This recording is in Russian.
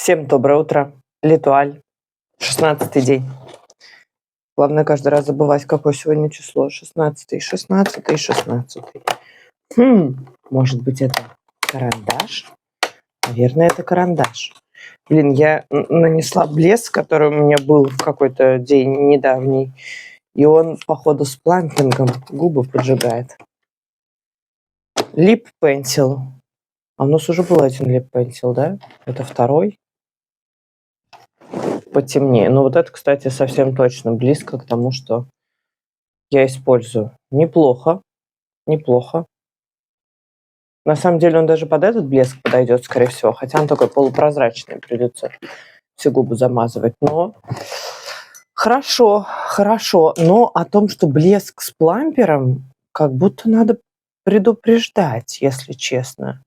Всем доброе утро. Литуаль. 16-й день. Главное каждый раз забывать, какое сегодня число. 16-й, 16-й, 16-й. Может быть, это карандаш? Наверное, это карандаш. Блин, я нанесла блеск, который у меня был в какой-то день недавний. И он, походу, с плампингом губы поджигает. Lip Pencil. А у нас уже был один Lip Pencil, да? Это второй. Потемнее. Но вот это, кстати, совсем точно близко к тому, что я использую. Неплохо. Неплохо. На самом деле он даже под этот блеск подойдет, скорее всего. Хотя он такой полупрозрачный. Придется все губы замазывать. Но хорошо, хорошо. Но о том, что блеск с плампером, как будто надо предупреждать, если честно.